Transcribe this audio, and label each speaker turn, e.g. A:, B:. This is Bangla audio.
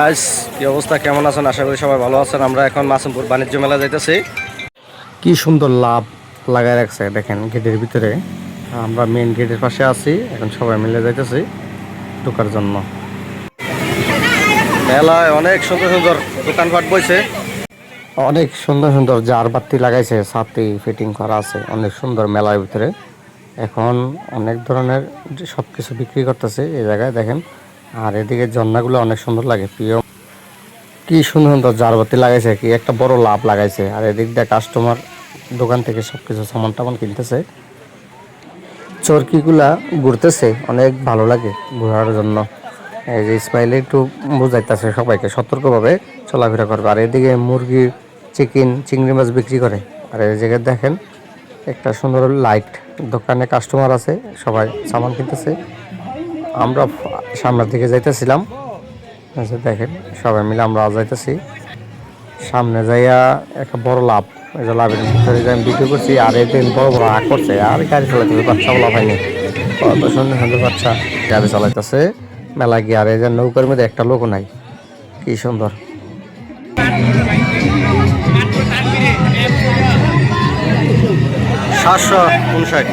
A: গাইস, কি অবস্থা, কেমন আছেন? আশা করি সবাই ভালো আছেন। আমরা এখন মাসুমপুর বাণিজ্য মেলা যাইতেছি। কি সুন্দর লাভ লাগায় রাখছে দেখেন গেটের ভিতরে। আমরা মেইন গেটের পাশে আছি, এখন সবাই মিলে যাইতেছি ঢোকার জন্য। মেলায় অনেক সুন্দর সুন্দর দোকানপাট বইছে, অনেক সুন্দর সুন্দর জার বাতি লাগাইছে, ছাতি ফিটিং করা আছে, অনেক সুন্দর মেলার ভিতরে। এখন অনেক ধরনের সব কিছু বিক্রি করতেছে এই জায়গায় দেখেন। আর এদিকে ঝর্ণাগুলো অনেক সুন্দর লাগে, প্রিয়। কি সুন্দর সুন্দর জারবাতি লাগাইছে, কি একটা বড় লাভ লাগাইছে। আর এদিক দিয়ে কাস্টমার দোকান থেকে সবকিছু সামান টামান কিনতেছে। চরকিগুলা ঘুরতেছে, অনেক ভালো লাগে ঘোরার জন্য। এই যে স্মাইলে একটু বুঝাইতেছে সবাইকে সতর্কভাবে চলাফেরা করবে। আর এদিকে মুরগি, চিকেন, চিংড়ি মাছ বিক্রি করে। আর এই জায়গায় দেখেন একটা সুন্দর লাইট, দোকানে কাস্টমার আছে, সবাই সামান কিনতেছে। আমরা সামনের দিকে যাইতেছিলাম, দেখেন সবাই মিলে আমরা যাইতেছি। সামনে যাইয়া একটা বড় লাভ, এই যে লাভের ভিতরে আমি বিক্রি করছি। আর এদিন বড় বড় আগ করছে, আর গাড়ি চালাইতেছে, বাচ্চা বলা হয়নি, কত সুন্দর সুন্দর বাচ্চা গাড়ি চালাইতেছে মেলা গিয়ে। আর এই যে নৌকার মধ্যে একটা লোক নাই, কি সুন্দর। 759।